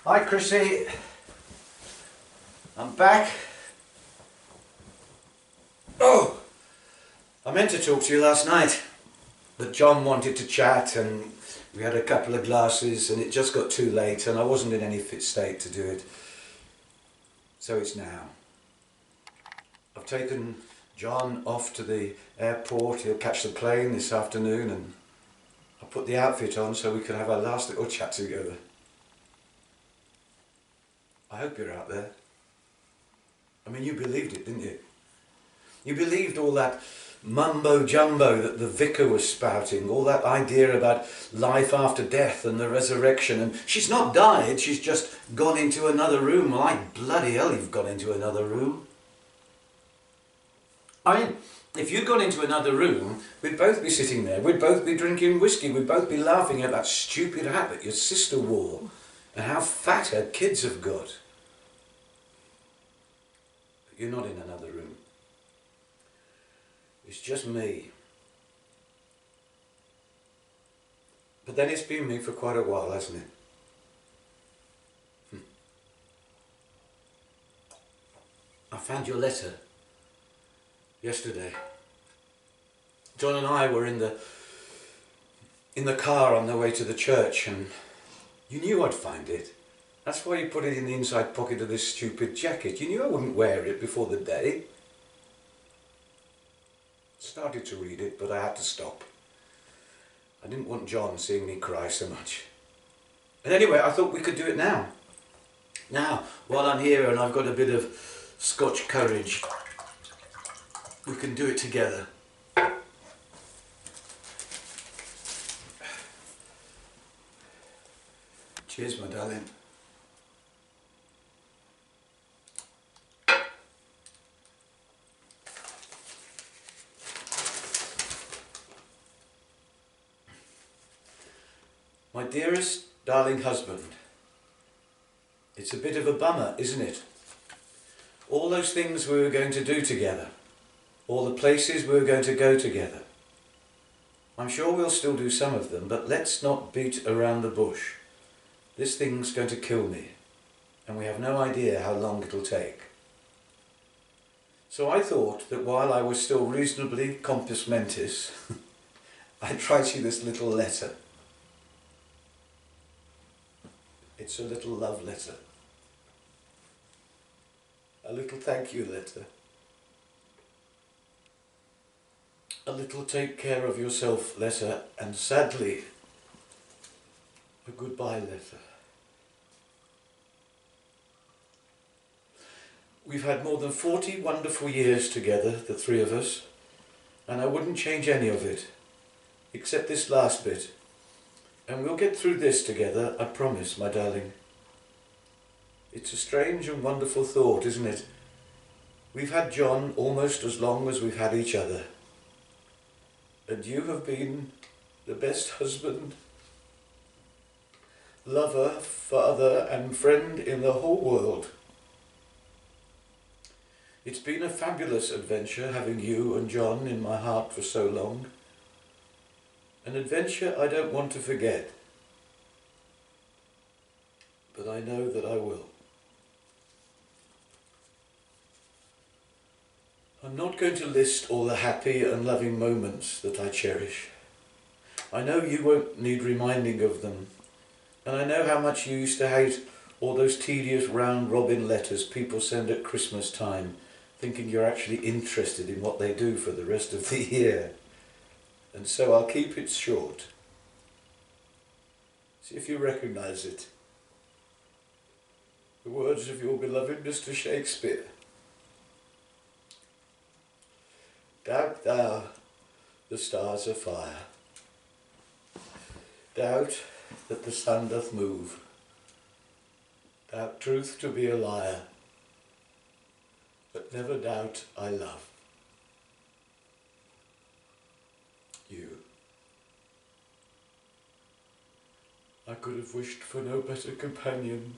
Hi Chrissy, I'm back. Oh, I meant to talk to you last night, but John wanted to chat and we had a couple of glasses and it just got too late and I wasn't in any fit state to do it. So it's now. I've taken John off to the airport. He'll catch the plane this afternoon and I put the outfit on so we could have our last little chat together. I hope you're out there. I mean, you believed it, didn't you? You believed all that mumbo jumbo that the vicar was spouting, all that idea about life after death and the resurrection, and she's not died, she's just gone into another room. Well, like bloody hell you've gone into another room. I mean, if you'd gone into another room, we'd both be sitting there, we'd both be drinking whiskey, we'd both be laughing at that stupid hat that your sister wore and how fat her kids have got. But you're not in another room. It's just me. But then it's been me for quite a while, hasn't it? I found your letter yesterday. John and I were in the car on the way to the church and you knew I'd find it. That's why you put it in the inside pocket of this stupid jacket. You knew I wouldn't wear it before the day. Started to read it, but I had to stop. I didn't want John seeing me cry so much. And anyway, I thought we could do it now. Now, while I'm here and I've got a bit of Scotch courage, we can do it together. Cheers, my darling. My dearest, darling husband, it's a bit of a bummer, isn't it? All those things we were going to do together, all the places we were going to go together. I'm sure we'll still do some of them, but let's not beat around the bush. This thing's going to kill me, and we have no idea how long it'll take. So I thought that while I was still reasonably compos mentis, I'd write you this little letter. It's a little love letter. A little thank you letter. A little take care of yourself letter, and sadly, a goodbye letter. We've had more than 40 wonderful years together, the three of us, and I wouldn't change any of it, except this last bit. And we'll get through this together, I promise, my darling. It's a strange and wonderful thought, isn't it? We've had John almost as long as we've had each other. And you have been the best husband, lover, father and friend in the whole world. It's been a fabulous adventure having you and John in my heart for so long. An adventure I don't want to forget, but I know that I will. I'm not going to list all the happy and loving moments that I cherish. I know you won't need reminding of them, and I know how much you used to hate all those tedious round robin letters people send at Christmas time, thinking you're actually interested in what they do for the rest of the year. And so I'll keep it short. See if you recognise it. The words of your beloved Mr. Shakespeare. Doubt thou the stars are fire. Doubt that the sun doth move. Doubt truth to be a liar. But never doubt I love you. I could have wished for no better companion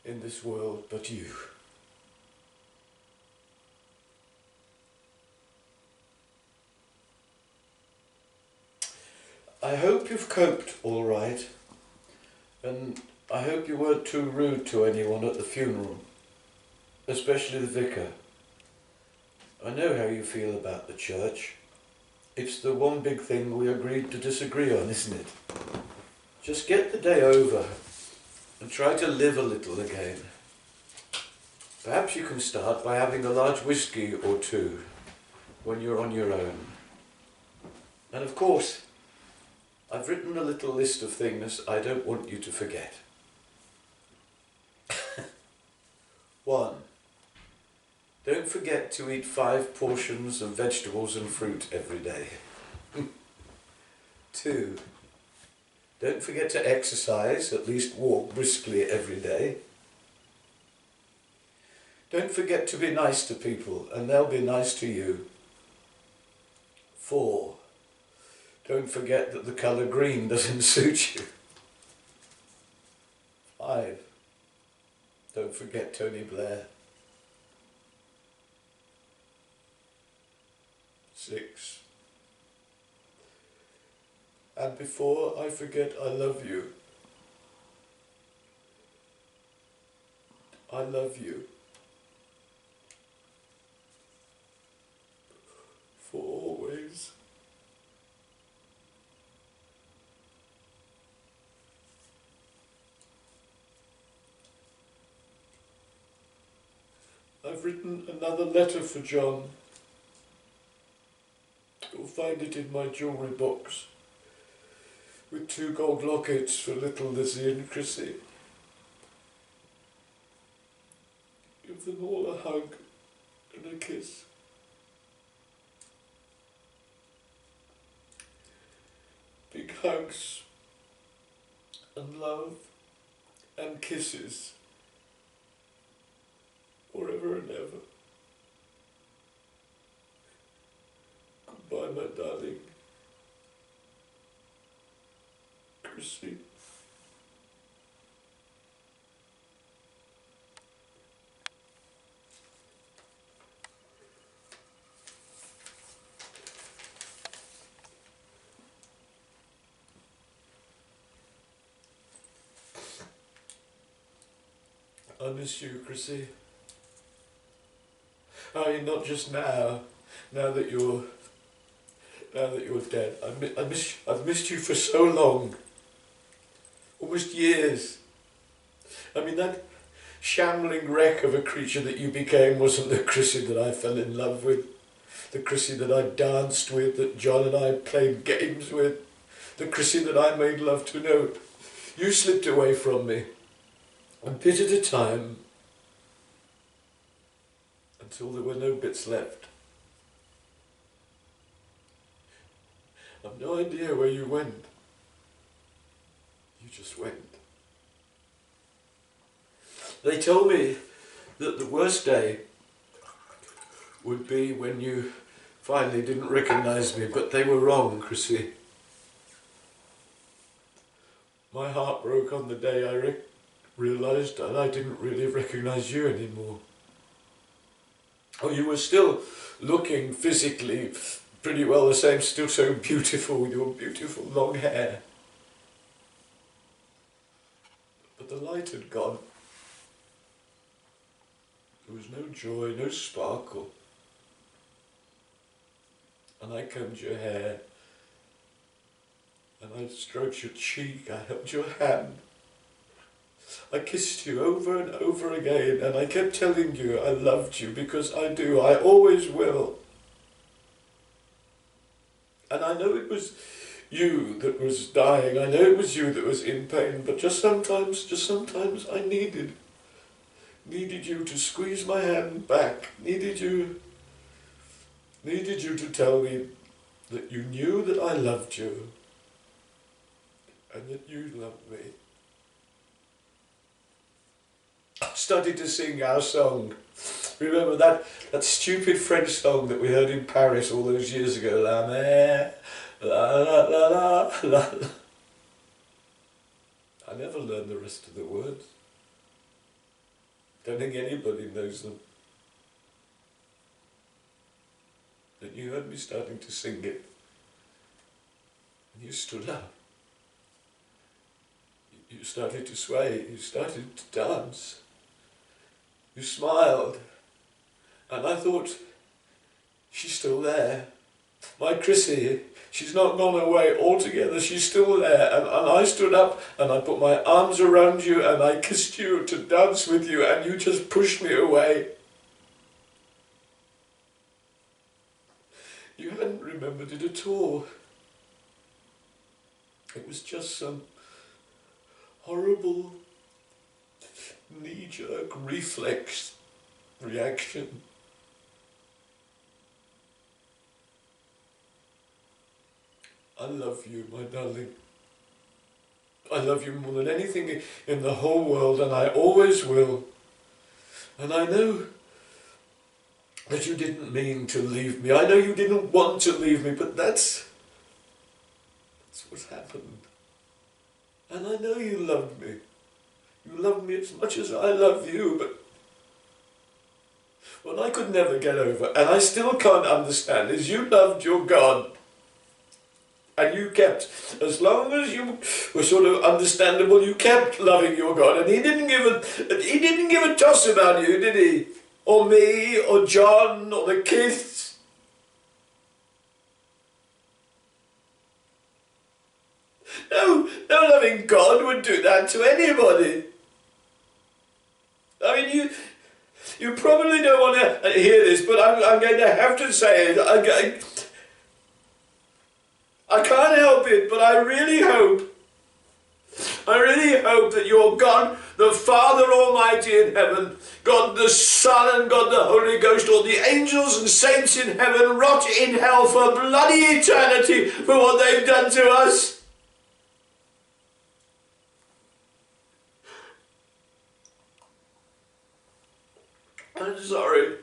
in this world but you. I hope you've coped all right, and I hope you weren't too rude to anyone at the funeral, especially the vicar. I know how you feel about the church. It's the one big thing we agreed to disagree on, isn't it? Just get the day over and try to live a little again. Perhaps you can start by having a large whiskey or two when you're on your own. And of course, I've written a little list of things I don't want you to forget. 1. Don't forget to eat 5 portions of vegetables and fruit every day. 2. Don't forget to exercise, at least walk briskly every day. Don't forget to be nice to people, and they'll be nice to you. 4. Don't forget that the colour green doesn't suit you. 5. Don't forget Tony Blair. 6. And before I forget, I love you. I love you. For always. I've written another letter for John. You'll find it in my jewellery box, with 2 gold lockets for little Lizzie and Chrissy. Give them all a hug and a kiss. Big hugs and love and kisses forever and ever. Goodbye, my darling. Chrissy. I miss you, Chrissy. I mean, not just now that you're dead. I've missed you for so long. Almost years. I mean, that shambling wreck of a creature that you became wasn't the Chrissy that I fell in love with. The Chrissy that I danced with, that John and I played games with. The Chrissy that I made love to. No, you slipped away from me. A bit at a time. Until there were no bits left. I've no idea where you went. You just went. They told me that the worst day would be when you finally didn't recognise me, but they were wrong, Chrissy. My heart broke on the day I realised that I didn't really recognise you anymore. Oh, you were still looking physically pretty well the same, still so beautiful with your beautiful long hair. But the light had gone. There was no joy, no sparkle. And I combed your hair, and I stroked your cheek, I held your hand. I kissed you over and over again, and I kept telling you I loved you, because I do, I always will. And I know it was you that was dying, I know it was you that was in pain, but just sometimes I needed you to squeeze my hand back, needed you to tell me that you knew that I loved you, and that you loved me. I started to sing our song. Remember that stupid French song that we heard in Paris all those years ago? La mer, la la la la la. I never learned the rest of the words. Don't think anybody knows them. Then you heard me starting to sing it. And you stood up. You started to sway, you started to dance. You smiled, and I thought, she's still there. My Chrissy, she's not gone away altogether, she's still there. And I stood up and I put my arms around you and I kissed you to dance with you, and you just pushed me away. You hadn't remembered it at all. It was just some horrible knee-jerk reflex reaction. I love you, my darling. I love you more than anything in the whole world, and I always will. And I know that you didn't mean to leave me. I know you didn't want to leave me, but that's what happened. And I know you loved me. You loved me as much as I love you, but what I could never get over, and I still can't understand, is you loved your God. And you kept, as long as you were sort of understandable, you kept loving your God. And he didn't give a toss about you, did he? Or me, or John, or the kids. No loving God would do that to anybody. I mean, you probably don't want to hear this, but I'm going to have to say it. I can't help it, but I really hope that your God, the Father Almighty in heaven, God the Son and God the Holy Ghost, all the angels and saints in heaven, rot in hell for bloody eternity for what they've done to us. I'm sorry.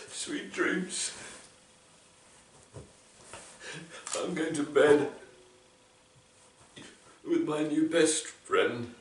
Sweet dreams. I'm going to bed with my new best friend.